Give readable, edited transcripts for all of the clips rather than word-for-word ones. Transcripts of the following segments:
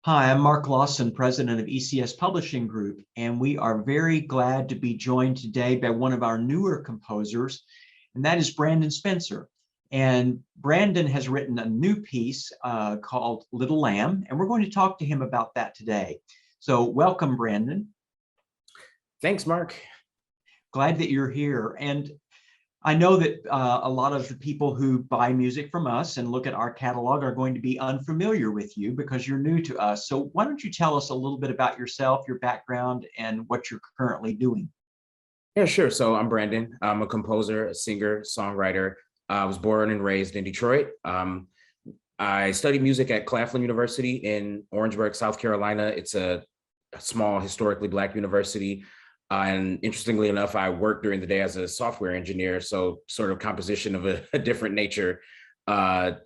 Hi, I'm Mark Lawson, president of ECS Publishing Group, and we are very glad to be joined today by one of our newer composers, and that is Brandon Spencer. And Brandon has written a new piece called Little Lamb, and we're going to talk to him about that today. So welcome, Brandon. Thanks, Mark. Glad that you're here. And I know that a lot of the people who buy music from us and look at our catalog are going to be unfamiliar with you because you're new to us. So why don't you tell us a little bit about yourself, your background, and what you're currently doing? Yeah, sure. So I'm Brandon. I'm a composer, a singer, songwriter. I was born and raised in Detroit. I studied music at Claflin University in Orangeburg, South Carolina. It's a small, historically Black university. And interestingly enough, I worked during the day as a software engineer, so sort of composition of a different nature. Yeah,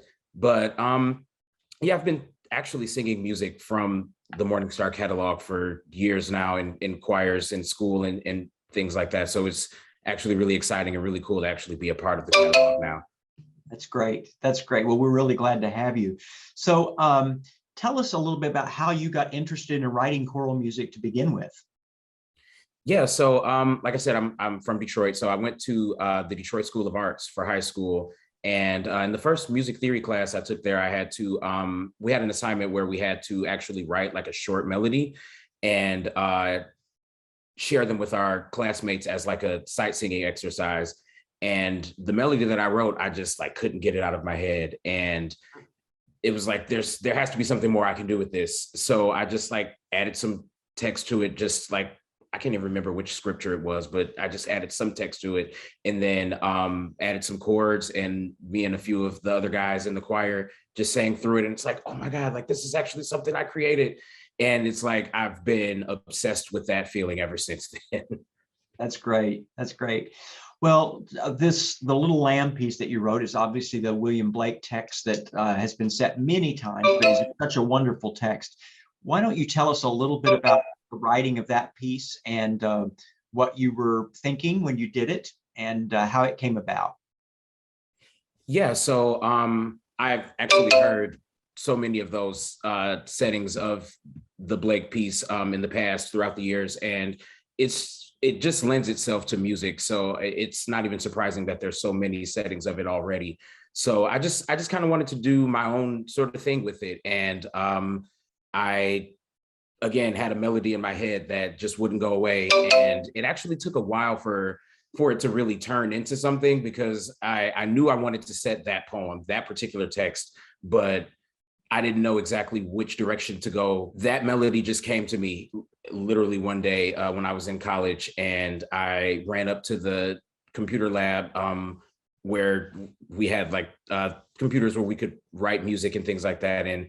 I've been actually singing music from the MorningStar catalog for years now in choirs in school and things like that. So it's actually really exciting and really cool to actually be a part of the catalog now. That's great. That's great. Well, we're really glad to have you. So tell us a little bit about how you got interested in writing choral music to begin with. Yeah, so like I said, I'm from Detroit, so I went to the Detroit School of Arts for high school, and in the first music theory class I took there, I had to we had an assignment where we had to actually write like a short melody and share them with our classmates as like a sight singing exercise. And the melody that I wrote, I just like couldn't get it out of my head, and it was like there has to be something more I can do with this. So I just like added some text to it, just like I can't even remember which scripture it was, but I just added some text to it and then added some chords, and me and a few of the other guys in the choir just sang through it. And it's like, oh my God, like this is actually something I created. And it's like, I've been obsessed with that feeling ever since then. That's great. That's great. Well, the Little Lamb piece that you wrote is obviously the William Blake text that has been set many times, but it's such a wonderful text. Why don't you tell us a little bit about the writing of that piece and what you were thinking when you did it and how it came about? Yeah, so I've actually heard so many of those settings of the Blake piece in the past throughout the years, and it just lends itself to music. So it's not even surprising that there's so many settings of it already. So I just kind of wanted to do my own sort of thing with it, and I again had a melody in my head that just wouldn't go away, and it actually took a while for it to really turn into something, because I knew I wanted to set that poem, that particular text, but I didn't know exactly which direction to go. That melody just came to me literally one day when I was in college, and I ran up to the computer lab where we had like computers where we could write music and things like that, and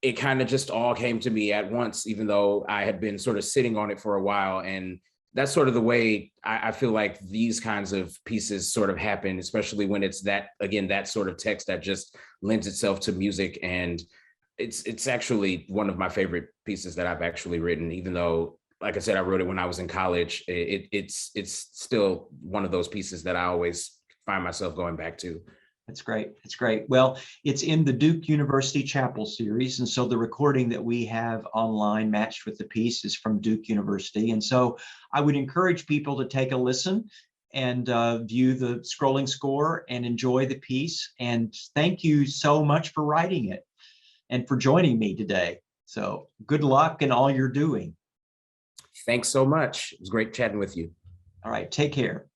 it kind of just all came to me at once, even though I had been sort of sitting on it for a while. And that's sort of the way I feel like these kinds of pieces sort of happen, especially when it's that, again, that sort of text that just lends itself to music. And it's actually one of my favorite pieces that I've actually written, even though, like I said, I wrote it when I was in college. It's still one of those pieces that I always find myself going back to. That's great. It's great. Well, it's in the Duke University Chapel series. And so the recording that we have online matched with the piece is from Duke University. And so I would encourage people to take a listen and view the scrolling score and enjoy the piece. And thank you so much for writing it and for joining me today. So good luck in all you're doing. Thanks so much. It was great chatting with you. All right. Take care.